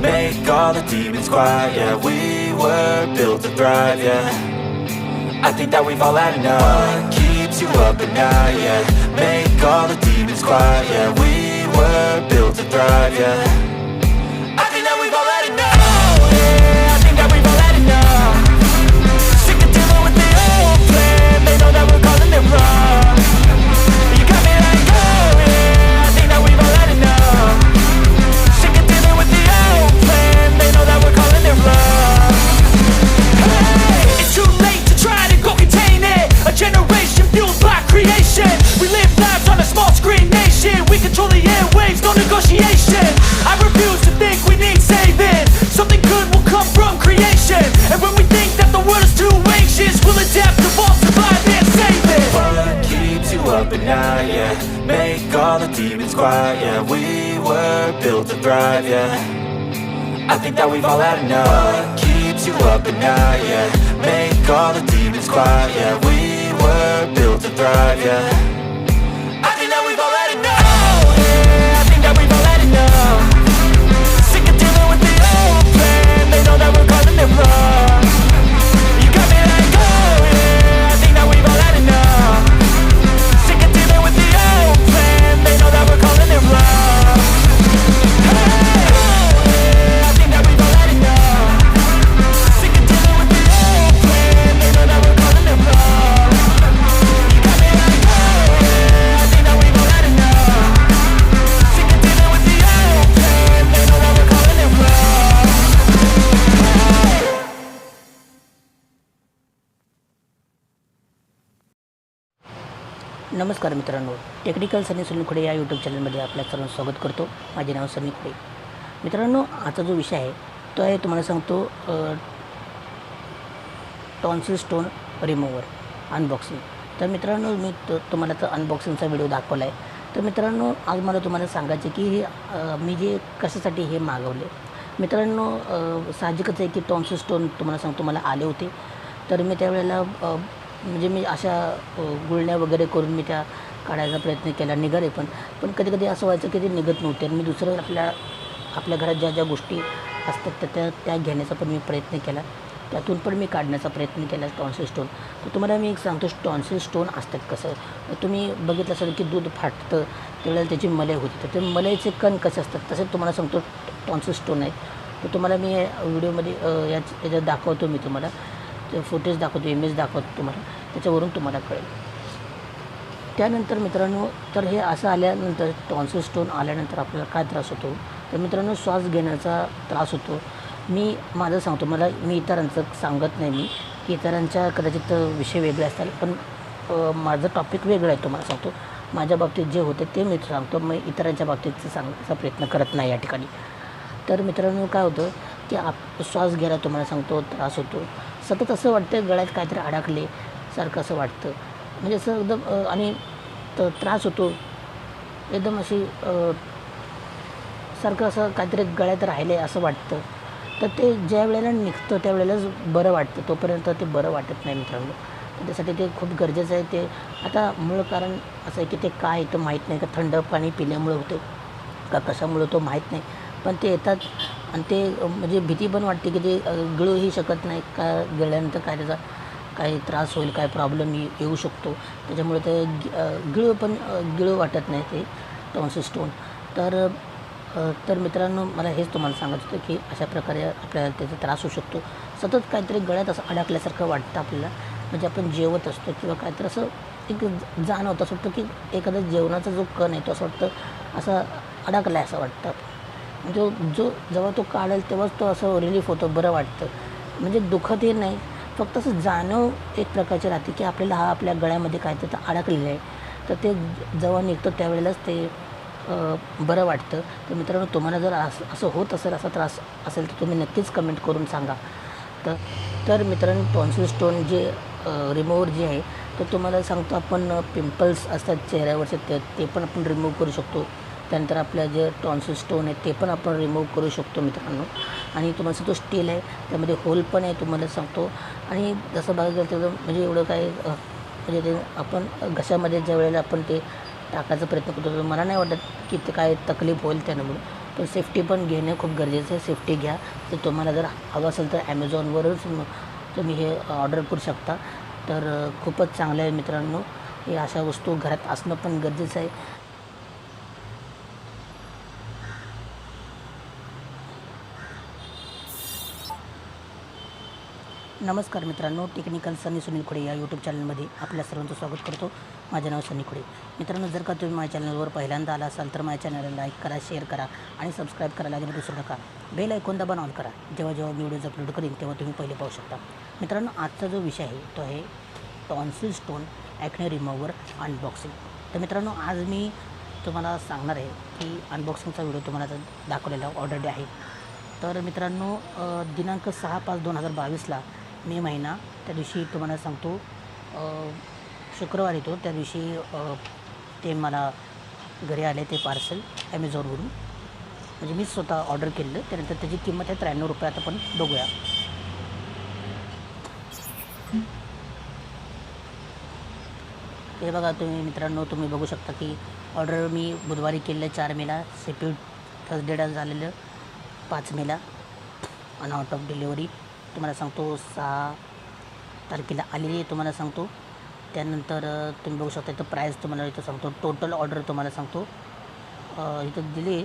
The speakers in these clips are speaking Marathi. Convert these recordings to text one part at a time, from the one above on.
Make all the demons quiet, yeah. We were built to thrive, yeah. I think that we've all had enough. What keeps you up at night, yeah. Make all the demons quiet, yeah. We were built to thrive, yeah. I think that we've all had enough, yeah. I think that we've all had enough. Sick of dealing with the old plan. They know that we're calling it wrong. You got me like, oh yeah. I think that we've all had enough. Sick of dealing with the old plan. They know that we're calling it wrong. Hey, it's too late to try to go contain it. A generation fueled by creation. We live lives on a small screen nation. We control the airwaves, no negotiation. I refuse to think we need saving. Something good will come from creation. And when we think that the world is too anxious, we'll adapt, evolve, survive and save it. What keeps you up at night, yeah. Make all the demons quiet, yeah. We were built to thrive, yeah. I think that we've all had enough. What keeps you up at night, yeah. Make all the demons quiet, yeah. We were built to thrive, yeah. I think that we've all had enough, yeah. I think that we've all had enough. Sick of dealing with the old plan. They know that we're calling it wrong. You got me like, oh yeah. I think that we've all had enough. Sick of dealing with the old plan. They know that we're calling it wrong. Hey, oh yeah. I think that we've all had enough. Sick of dealing with the old plan. They know that we're calling it wrong. You got me like, oh yeah. I think that we've all had enough. Sick of dealing with the old plan. They know that we're calling it wrong. नमस्कार मित्रांनो, टेक्निकल सुनील खुडे या यूट्यूब चॅनलमध्ये आपल्या सर्वांचं स्वागत करतो. माझे नाव सुनील खुडे. मित्रांनो, आजचा जो विषय आहे तो आहे तुम्हाला सांगतो टॉन्सिल स्टोन रिमूव्हर अनबॉक्सिंग. तर मित्रांनो, मी तुम्हाला तर अनबॉक्सिंगचा व्हिडिओ दाखवला आहे. तर मित्रांनो, आज मला तुम्हाला सांगायचे की हे मी जे कशासाठी हे मागवले. मित्रांनो, साहजिकच आहे की टॉन्सिल स्टोन तुम्हाला सांगतो मला आले होते. तर मी त्यावेळेला म्हणजे मी अशा गुळण्या वगैरे करून मी त्या काढायचा प्रयत्न केला, निघाले पण कधी कधी असं व्हायचं की ते निघत नव्हते. आणि मी दुसरं आपल्या घरात ज्या गोष्टी असतात त्या घेण्याचा पण मी प्रयत्न केला. त्यातून पण मी काढण्याचा प्रयत्न केला टॉन्सिल स्टोन. तर तुम्हाला मी एक सांगतो टॉन्सिल स्टोन असतात कसं. तुम्ही बघितलं असेल की दूध फाटतं त्यावेळेला त्याची मलई होती. तर ते मलईचे कण कसे असतात तसे तुम्हाला सांगतो टॉन्सिल स्टोन आहे. तर तुम्हाला मी व्हिडिओमध्ये याच्यात दाखवतो. मी तुम्हाला ते फुटेज दाखवतो, इमेज दाखवतो तुम्हाला, त्याच्यावरून तुम्हाला कळेल. त्यानंतर मित्रांनो, तर हे असं आल्यानंतर टॉन्सिल स्टोन आल्यानंतर आपल्याला काय त्रास होतो. तर मित्रांनो, श्वास घेण्याचा त्रास होतो. मी माझं सांगतो, मी इतरांचं सांगत नाही मी की इतरांच्या कदाचित विषय वेगळे असतात, पण माझं टॉपिक वेगळं आहे. तुम्हाला सांगतो माझ्या बाबतीत जे होते ते मी सांगतो. मी इतरांच्या बाबतीत सांगण्याचा प्रयत्न करत नाही या ठिकाणी. तर मित्रांनो, काय होतं की श्वास घ्यायला तुम्हाला सांगतो त्रास होतो. सतत असं वाटतं गळ्यात काहीतरी अडकले सारखं असं वाटतं. म्हणजे असं एकदम आणि त्रास होतो एकदम अशी सारखं असं काहीतरी गळ्यात राहिले असं वाटतं. तर ते ज्या वेळेला निघतं त्यावेळेलाच बरं वाटतं, तोपर्यंत ते बरं वाटत नाही मित्रांनो. त्यासाठी ते खूप गरजेचं आहे. ते आता मूळ कारण असं आहे की ते काय तर माहीत नाही, का थंड पाणी पिल्यामुळे होतं का कशामुळं तो माहीत नाही. पण ते येतात आणि ते म्हणजे भीती पण वाटते की ते गिळूही शकत नाही, का गिळल्यानंतर काय त्याचा काही त्रास होईल, काय प्रॉब्लेम येऊ शकतो. त्याच्यामुळे ते गिळू वाटत नाही ते टॉन्सिल स्टोन. तर मित्रांनो, मला हेच तुम्हाला सांगायचं होतं की अशा प्रकारे आपल्याला त्याचा त्रास होऊ शकतो. सतत काहीतरी गळ्यात असं अडकल्यासारखं वाटतं आपल्याला. म्हणजे आपण जेवत असतो किंवा काहीतरी असं एक जाणवतं, असं वाटतं की एखादा जेवणाचा जो कण आहे तो असं वाटतं असं अडकला आहे असं वाटतं. म्हणजे जेव्हा तो काढेल तेव्हाच तो असं रिलीफ होतो, बरं वाटतं. म्हणजे दुखतही नाही, फक्त असं जाणव एक प्रकारची राहते की आपल्याला आपल्या गळ्यामध्ये काहीतरी अडकलेलं आहे. तर ते जेव्हा निघतं त्यावेळेलाच ते बरं वाटतं. तर मित्रांनो, तुम्हाला जर असं होत असेल, असा त्रास असेल तर तुम्ही नक्कीच कमेंट करून सांगा. तर तर मित्रांनो, टॉन्सिल स्टोन जे रिमूव्हर जे आहे, तर तुम्हाला सांगतो आपण पिंपल्स असतात चेहऱ्यावरचे ते पण आपण रिमूव्ह करू शकतो. त्यानंतर आपल्या जे टॉन्सिल स्टोन आहेत ते पण आपण रिमूव्ह करू शकतो मित्रांनो. आणि तुम्हाला सांगतो स्टील आहे, त्यामध्ये होल पण आहे तुम्हाला सांगतो. आणि जसं बघायला गेलं तर म्हणजे एवढं काय म्हणजे ते आपण घशामध्ये ज्या वेळेला आपण ते टाकायचा प्रयत्न करतो, तर मला नाही वाटत की ते काय तकलीफ होईल त्यामुळे. पण सेफ्टी पण घेणं खूप गरजेचं आहे. सेफ्टी घ्या. तर तुम्हाला जर हवं असेल तर ॲमेझॉनवरच तुम्ही हे ऑर्डर करू शकता. तर खूपच चांगलं आहे मित्रांनो. हे अशा वस्तू घरात असणं पण गरजेचं आहे. नमस्कार मित्रांनो, टेक्निकल sunil खुडे या यूट्यूब चॅनलमध्ये आपल्या सर्वांचं स्वागत करतो. माझे नाव sunil खुडे. मित्रांनो, जर का तुम्ही माझ्या चॅनलवर पहिल्यांदा आला असाल तर माझ्या चॅनलला लाईक करा, शेअर करा आणि सबस्क्राईब करायला अजिबात विसरू नका. बेल आयकॉन दाबून ऑन करा. जेव्हा जेव्हा मी व्हिडिओज अपलोड करीन तेव्हा तुम्ही पहिले पाहू शकता. मित्रांनो, आजचा जो विषय आहे तो आहे tonsil stone acne remover unboxing. तर मित्रांनो, आज मी तुम्हाला सांगणार आहे की अनबॉक्सिंगचा व्हिडिओ तुम्हाला दाखवलेला ऑलरेडी आहे. तर मित्रांनो, दिनांक 6/5/2022ला मे महिना, त्या दिवशी तुम्हाला सांगतो शुक्रवार येतो, त्या दिवशी ते मला घरी आले ते पार्सल ॲमेझॉनवरून. म्हणजे मी स्वतः ऑर्डर केलेलं. त्यानंतर त्याची किंमत आहे ₹93. आता आपण बघूया. हे बघा तुम्ही मित्रांनो, तुम्ही बघू शकता की ऑर्डर मी बुधवारी केलेलं 4 मेला, शिपिंग थर्सडेला झालेलं 5 मेला आणि आउट ऑफ डिलिव्हरी तुम्हाला सांगतो 6 तारखेला आलेली आहे तुम्हाला सांगतो. त्यानंतर तुम्ही बघू शकता इथं प्राईस तुम्हाला इथं सांगतो. टोटल ऑर्डर तुम्हाला सांगतो इथं दिली.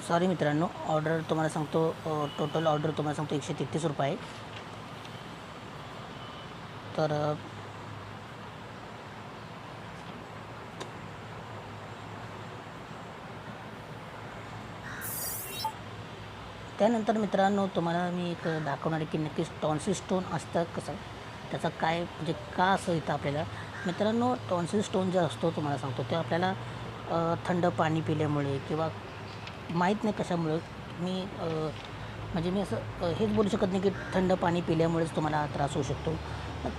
सॉरी मित्रांनो, ऑर्डर तुम्हाला सांगतो टोटल ऑर्डर तुम्हाला सांगतो ₹133 आहे. तर त्यानंतर मित्रांनो, तुम्हाला मी एक दाखवणार आहे की नक्कीच टॉन्सिल स्टोन असतं कसं, त्याचं काय म्हणजे का असं येतं आपल्याला. मित्रांनो, टॉन्सिल स्टोन जे असतो तुम्हाला सांगतो ते आपल्याला थंड पाणी पिल्यामुळे किंवा माहीत नाही कशामुळे मी म्हणजे मी असं हेच बोलू शकत नाही की थंड पाणी पिल्यामुळेच तुम्हाला त्रास होऊ शकतो.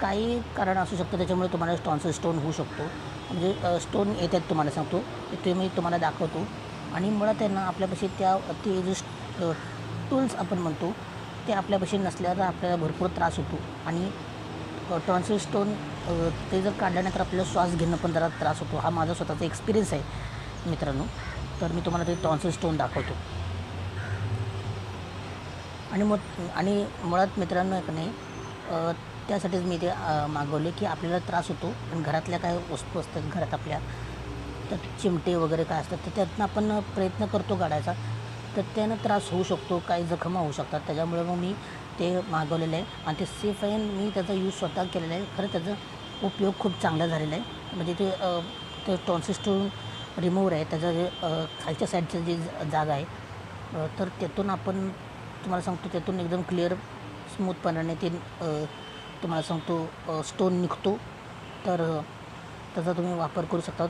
काही कारण असू शकतं त्याच्यामुळे तुम्हाला टॉन्सिल स्टोन होऊ शकतो. म्हणजे स्टोन येतात तुम्हाला सांगतो ते मी तुम्हाला दाखवतो. आणि मुळात आहे ना, आपल्यापाशी ते जे टूल्स आपण म्हणतो ते आपल्यापाशी नसल्यावर आपल्याला भरपूर त्रास होतो. आणि टॉन्सिल स्टोन ते जर काढल्यानंतर आपल्याला श्वास घेणं पण जरा त्रास होतो. हा माझा स्वतःचा एक्सपिरियन्स आहे मित्रांनो. तर मी तुम्हाला ते टॉन्सिल स्टोन दाखवतो. आणि मुळात मित्रांनो आहे का नाही, त्यासाठीच मी ते मागवले की आपल्याला त्रास होतो. पण घरातल्या काय वस्तू असतात घरात आपल्या, तर चिमटे वगैरे काय असतात तर त्यातनं आपण प्रयत्न करतो काढायचा, तर त्यानं त्रास होऊ शकतो, काही जखमा होऊ शकतात. त्याच्यामुळे मग मी ते मागवलेलं आहे आणि ते सेफ आहे. मी त्याचा यूज स्वतः केलेला आहे. खरं त्याचा उपयोग खूप चांगला झालेला आहे. म्हणजे ते टॉन्सिल स्टोन रिमूव्हर आहे, त्याचं जे खालच्या साईडचं जी जागा आहे, तर त्यातून आपण तुम्हाला सांगतो त्यातून एकदम क्लिअर स्मूथपणाने ते तुम्हाला सांगतो स्टोन निघतो. तर त्याचा तुम्ही वापर करू शकता.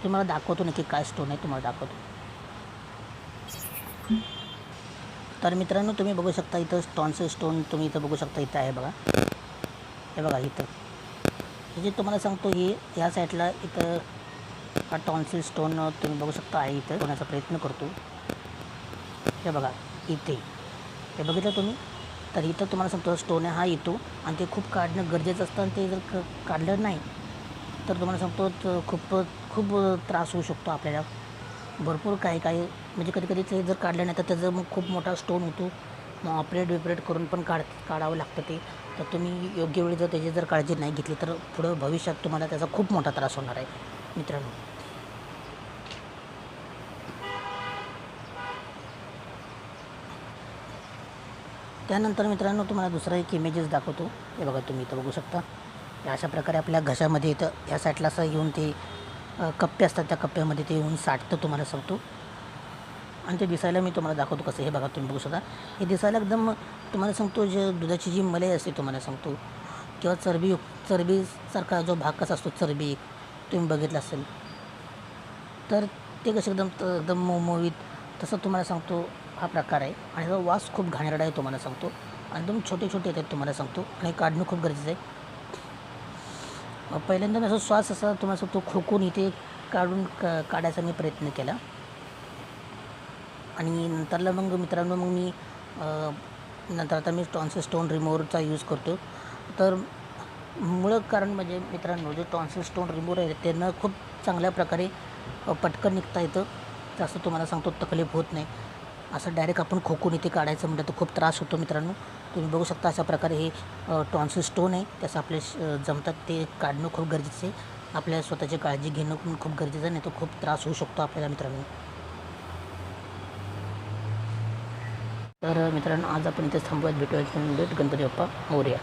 तुम्हाला दाखवतो नक्की काय स्टोन आहे, तुम्हाला दाखवतो. तर मित्रांनो, तुम्ही बघू शकता इथं टॉन्सिल स्टोन तुम्ही इथं बघू शकता. इथं आहे बघा, हे बघा इथं. हे जे तुम्हाला सांगतो हे ह्या साईडला इथं हा टॉन्सिल स्टोन तुम्ही बघू शकता आहे. इथं होण्याचा प्रयत्न करतो. हे बघा इथे, हे बघितलं तुम्ही. तर इथं तुम्हाला सांगतो स्टोन आहे हा येतो आणि ते खूप काढणं गरजेचं असतं. आणि ते जर काढलं नाही तर तुम्हाला सांगतो खूप त्रास होऊ शकतो आपल्याला. भरपूर काही म्हणजे कधी ते जर काढलं नाही तर त्याचं मग खूप मोठा स्टोन होतो. मग ऑपरेट करून पण काढावं लागतं ते. तर तुम्ही योग्य वेळी जर त्याची जर काळजी नाही घेतली तर पुढं भविष्यात तुम्हाला त्याचा खूप मोठा त्रास होणार आहे मित्रांनो. त्यानंतर मित्रांनो, तुम्हाला दुसरा एक इमेजेस दाखवतो. हे बघा तुम्ही इथं बघू शकता. अशा प्रकारे आपल्या घशामध्ये इथं या साईडला असं येऊन ते कप्पे असतात, त्या कप्प्यामध्ये ते येऊन साठतं तुम्हाला सांगतो. आणि ते दिसायला मी तुम्हाला दाखवतो कसं. हे बघा तुम्ही बघू शकता. हे दिसायला एकदम तुम्हाला सांगतो जे दुधाची जी मलाई असते तुम्हाला सांगतो किंवा चरबीसारखा जो भाग कसा असतो, चरबी तुम्ही बघितला असेल, तर ते कसं एकदम मोमोवीत, तसं तुम्हाला सांगतो हा प्रकार आहे. आणि त्याचा वास खूप घाणेरडा आहे तुम्हाला सांगतो. आणि एकदम छोटे छोटे येतात तुम्हाला सांगतो, आणि काढणं खूप गरजेचं आहे. पहिल्यांदा मी असा श्वास असा तुम्हाला सांगतो खोकून इथे काढायचा मी प्रयत्न केला. आणि नंतरला मग मित्रांनो मी नंतर आता मी टॉन्सिल स्टोन रिमूव्हरचा यूज करतो. तर मुळं कारण म्हणजे मित्रांनो, जे टॉन्सिल स्टोन रिमूव्हर आहे त्यांना खूप चांगल्या प्रकारे पटकन निघता येतं. जास्त तुम्हाला सांगतो तकलीफ होत नाही. असं डायरेक्ट आपण खोकून इथे काढायचं म्हटलं तर खूप त्रास होतो मित्रांनो. तुम्ही बघू शकता अशा प्रकारे हे टॉन्सिल स्टोन आहे, त्याचं आपले जमतात ते काढणं खूप गरजेचं आहे. आपल्या स्वतःची काळजी घेणं पण खूप गरजेचं आहे, नाही तर खूप त्रास होऊ शकतो आपल्याला मित्रांनो. तर मित्रांनो, आज आपण इथेच थांबूयात. भेटूयात. गणपती बाप्पा मोरया.